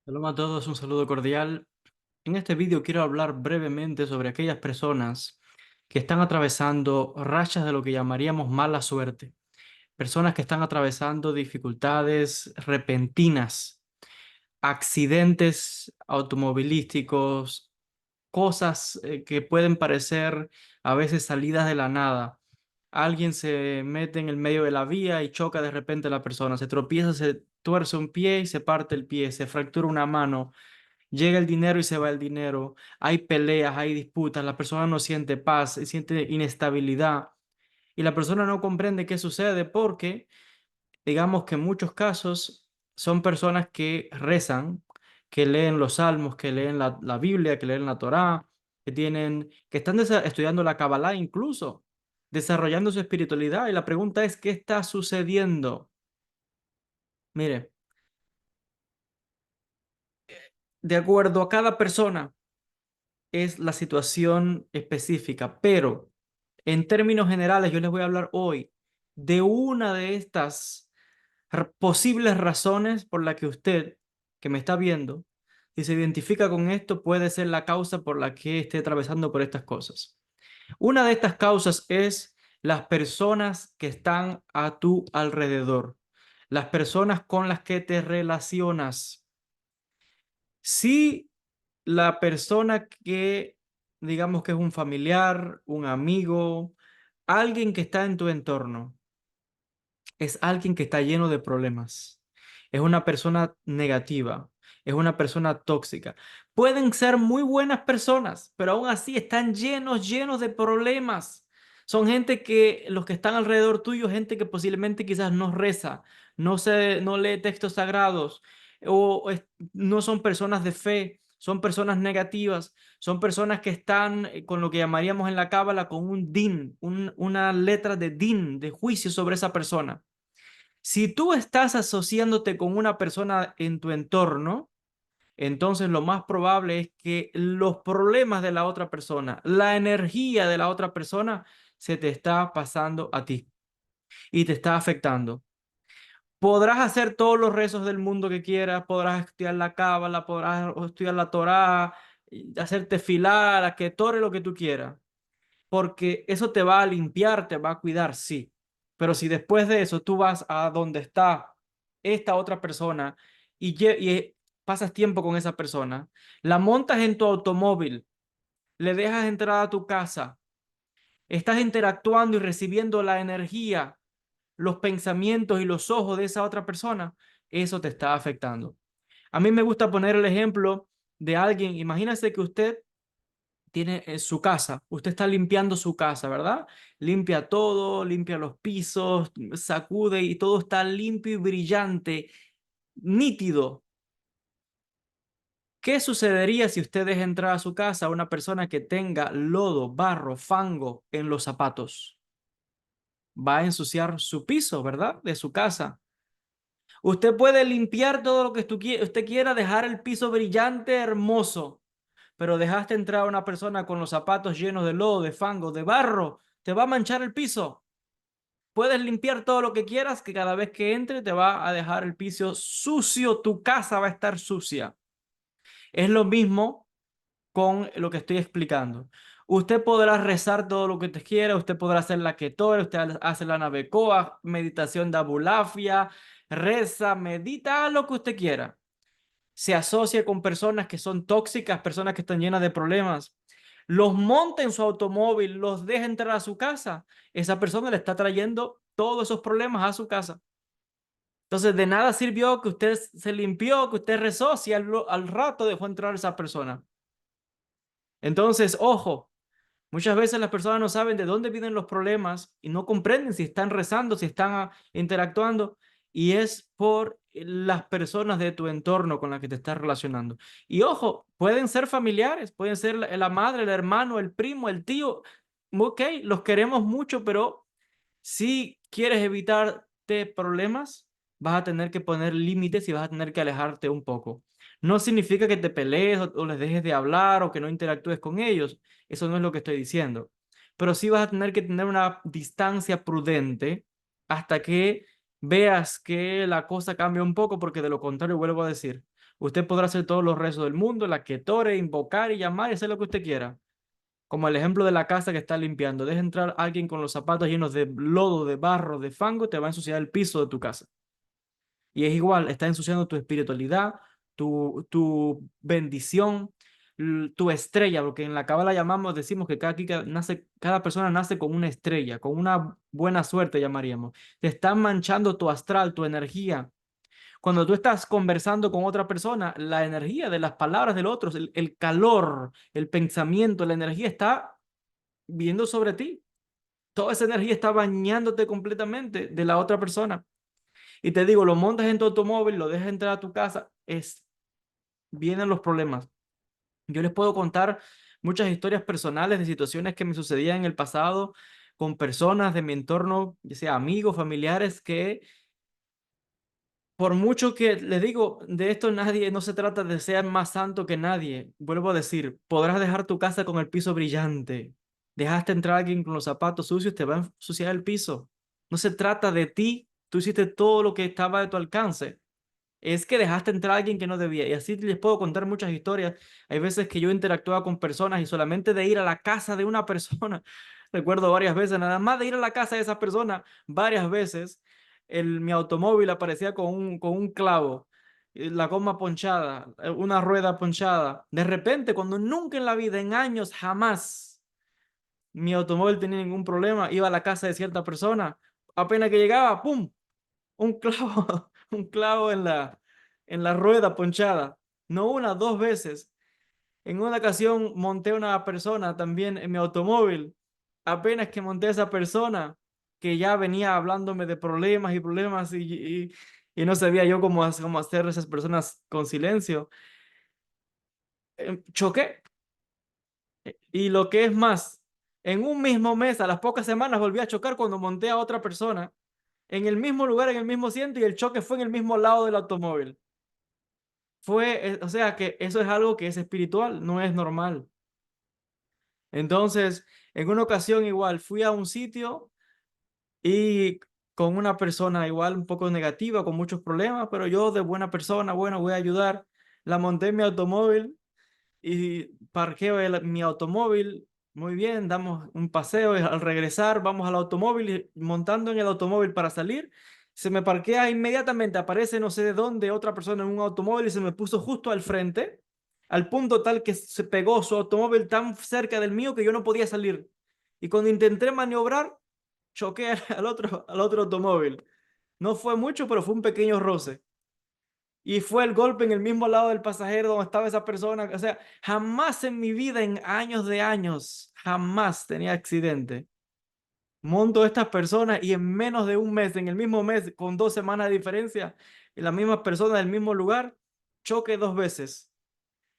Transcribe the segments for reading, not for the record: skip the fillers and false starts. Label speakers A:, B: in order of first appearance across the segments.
A: Hola a todos, un saludo cordial. En este vídeo quiero hablar brevemente sobre aquellas personas que están atravesando rachas de lo que llamaríamos mala suerte. Personas que están atravesando dificultades repentinas, accidentes automovilísticos, cosas que pueden parecer a veces salidas de la nada. Alguien se mete en el medio de la vía y choca de repente a la persona, se tropieza, se tuerce un pie y se parte el pie, se fractura una mano. Llega el dinero y se va el dinero. Hay peleas, hay disputas. La persona no siente paz, siente inestabilidad. Y la persona no comprende qué sucede porque, digamos que en muchos casos son personas que rezan, que leen los salmos, que leen la Biblia, que leen la Torá, que están estudiando la Kabbalah incluso, desarrollando su espiritualidad. Y la pregunta es, ¿qué está sucediendo? Mire, de acuerdo a cada persona, es la situación específica, pero en términos generales yo les voy a hablar hoy de una de estas posibles razones por la que usted, que me está viendo, si se identifica con esto, puede ser la causa por la que esté atravesando por estas cosas. Una de estas causas es las personas que están a tu alrededor, las personas con las que te relacionas. Si la persona que, digamos que es un familiar, un amigo, alguien que está en tu entorno, es alguien que está lleno de problemas. Es una persona negativa, es una persona tóxica. Pueden ser muy buenas personas, pero aún así están llenos de problemas. Son gente que los que están alrededor tuyo, gente que posiblemente quizás no reza, no lee textos sagrados no son personas de fe, son personas negativas, son personas que están con lo que llamaríamos en la cábala con un din, una letra de din, de juicio sobre esa persona. Si tú estás asociándote con una persona en tu entorno, entonces lo más probable es que los problemas de la otra persona, la energía de la otra persona, se te está pasando a ti y te está afectando. Podrás hacer todos los rezos del mundo que quieras, podrás estudiar la cábala, podrás estudiar la Torá, hacerte filar, a que tore lo que tú quieras, porque eso te va a limpiar, te va a cuidar, sí. Pero si después de eso tú vas a donde está esta otra persona y pasas tiempo con esa persona, la montas en tu automóvil, le dejas entrar a tu casa, estás interactuando y recibiendo la energía, los pensamientos y los ojos de esa otra persona, eso te está afectando. A mí me gusta poner el ejemplo de alguien, imagínese que usted tiene su casa, usted está limpiando su casa, ¿verdad? Limpia todo, limpia los pisos, sacude y todo está limpio y brillante, nítido. ¿Qué sucedería si usted deja entrar a su casa a una persona que tenga lodo, barro, fango en los zapatos? Va a ensuciar su piso, ¿verdad? De su casa. Usted puede limpiar todo lo que usted quiera, dejar el piso brillante, hermoso, pero dejaste entrar a una persona con los zapatos llenos de lodo, de fango, de barro, te va a manchar el piso. Puedes limpiar todo lo que quieras, que cada vez que entre te va a dejar el piso sucio, tu casa va a estar sucia. Es lo mismo con lo que estoy explicando. Usted podrá rezar todo lo que usted quiera, usted podrá hacer la Ketoret, usted hace la Navecoa, meditación de Abulafia, reza, medita, lo que usted quiera. Se asocia con personas que son tóxicas, personas que están llenas de problemas, los monta en su automóvil, los deja entrar a su casa, esa persona le está trayendo todos esos problemas a su casa. Entonces, de nada sirvió que usted se limpió, que usted rezó, si al rato dejó entrar a esa persona. Entonces, ojo, muchas veces las personas no saben de dónde vienen los problemas y no comprenden si están rezando, si están interactuando, y es por las personas de tu entorno con las que te estás relacionando. Y ojo, pueden ser familiares, pueden ser la madre, el hermano, el primo, el tío. Ok, los queremos mucho, pero si quieres evitarte problemas, vas a tener que poner límites y vas a tener que alejarte un poco. No significa que te pelees o les dejes de hablar o que no interactúes con ellos. Eso no es lo que estoy diciendo. Pero sí vas a tener que tener una distancia prudente hasta que veas que la cosa cambia un poco, porque de lo contrario, vuelvo a decir, usted podrá hacer todos los rezos del mundo, la que tore, invocar y llamar y hacer lo que usted quiera. Como el ejemplo de la casa que está limpiando. Deja entrar a alguien con los zapatos llenos de lodo, de barro, de fango, te va a ensuciar el piso de tu casa. Y es igual, está ensuciando tu espiritualidad, tu bendición, tu estrella, porque en la cábala llamamos, decimos que cada persona nace con una estrella, con una buena suerte, llamaríamos. Te están manchando tu astral, tu energía. Cuando tú estás conversando con otra persona, la energía de las palabras del otro, el calor, el pensamiento, la energía está viendo sobre ti. Toda esa energía está bañándote completamente de la otra persona. Y te digo, lo montas en tu automóvil, lo dejas entrar a tu casa, vienen los problemas. Yo les puedo contar muchas historias personales de situaciones que me sucedían en el pasado con personas de mi entorno, ya sea amigos, familiares, que por mucho que les digo, de esto nadie, no se trata de ser más santo que nadie. Vuelvo a decir, podrás dejar tu casa con el piso brillante. Dejaste entrar a alguien con los zapatos sucios, te va a ensuciar el piso. No se trata de ti, tú hiciste todo lo que estaba de tu alcance. Es que dejaste entrar a alguien que no debía. Y así les puedo contar muchas historias. Hay veces que yo interactuaba con personas y solamente de ir a la casa de una persona, recuerdo varias veces, nada más de ir a la casa de esa persona, varias veces, mi automóvil aparecía con un clavo, la goma ponchada, una rueda ponchada. De repente, cuando nunca en la vida, en años, jamás mi automóvil tenía ningún problema, iba a la casa de cierta persona, apenas que llegaba, ¡pum! Un clavo, un clavo en la rueda ponchada. No una, dos veces. En una ocasión monté a una persona también en mi automóvil. Apenas que monté a esa persona, que ya venía hablándome de problemas y problemas y no sabía yo cómo hacer a esas personas con silencio. Choqué. Y lo que es más, en un mismo mes, a las pocas semanas, volví a chocar cuando monté a otra persona en el mismo lugar, en el mismo asiento, y el choque fue en el mismo lado del automóvil. O sea que eso es algo que es espiritual, no es normal. Entonces, en una ocasión igual fui a un sitio y con una persona igual un poco negativa, con muchos problemas, pero yo de buena persona, bueno, voy a ayudar. La monté en mi automóvil y parqueo mi automóvil. Muy bien, damos un paseo y al regresar vamos al automóvil y montando en el automóvil para salir. Se me parquea inmediatamente, aparece no sé de dónde otra persona en un automóvil y se me puso justo al frente, al punto tal que se pegó su automóvil tan cerca del mío que yo no podía salir. Y cuando intenté maniobrar, choqué al otro automóvil. No fue mucho, pero fue un pequeño roce. Y fue el golpe en el mismo lado del pasajero donde estaba esa persona. O sea, jamás en mi vida, en años de años, jamás tenía accidente. Monto a estas personas y en menos de un mes, en el mismo mes, con 2 semanas de diferencia, y la misma persona del mismo lugar, choque 2 veces.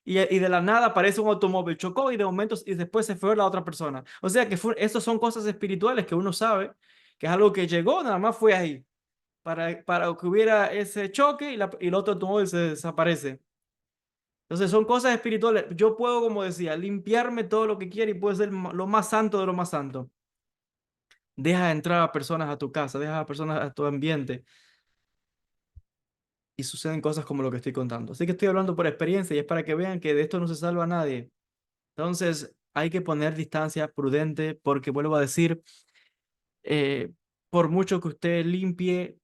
A: Y de la nada aparece un automóvil, chocó y de momentos y después se fue la otra persona. O sea que esas son cosas espirituales que uno sabe, que es algo que llegó, nada más fue ahí, para que hubiera ese choque y el otro automóvil se desaparece. Entonces son cosas espirituales. Yo puedo, como decía, limpiarme todo lo que quiera y puede ser lo más santo de lo más santo. Deja entrar a personas a tu casa, deja a personas a tu ambiente y suceden cosas como lo que estoy contando. Así que estoy hablando por experiencia y es para que vean que de esto no se salva nadie. Entonces hay que poner distancia prudente porque vuelvo a decir, eh, por mucho que usted limpie,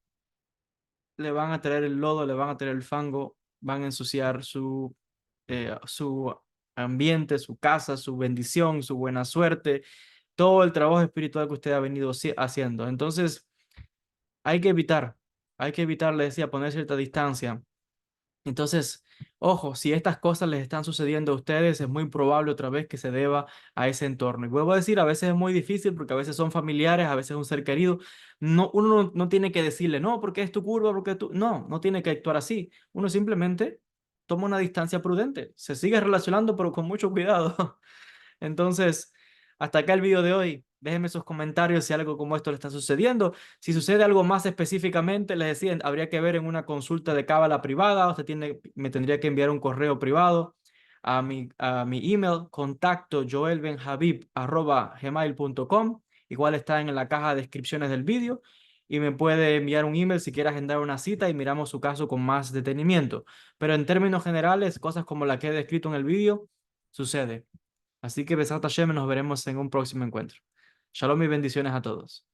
A: le van a traer el lodo, le van a traer el fango, van a ensuciar su ambiente, su casa, su bendición, su buena suerte, todo el trabajo espiritual que usted ha venido haciendo. Entonces, hay que evitar, le decía, poner cierta distancia. Entonces, ojo, si estas cosas les están sucediendo a ustedes, es muy probable otra vez que se deba a ese entorno. Y vuelvo a decir, a veces es muy difícil porque a veces son familiares, a veces es un ser querido. No, uno no tiene que decirle, no, porque es tu culpa, porque tú... No, no tiene que actuar así. Uno simplemente toma una distancia prudente. Se sigue relacionando, pero con mucho cuidado. Entonces, hasta acá el video de hoy. Déjenme sus comentarios si algo como esto le está sucediendo. Si sucede algo más específicamente, les decía, habría que ver en una consulta de cábala privada. Me tendría que enviar un correo privado a mi email, contacto joelbenhabib@gmail.com. Igual está en la caja de descripciones del vídeo. y me puede enviar un email si quiere agendar una cita y miramos su caso con más detenimiento. Pero en términos generales, cosas como la que he descrito en el vídeo, sucede. Así que Besat Hashem, nos veremos en un próximo encuentro. Shalom y bendiciones a todos.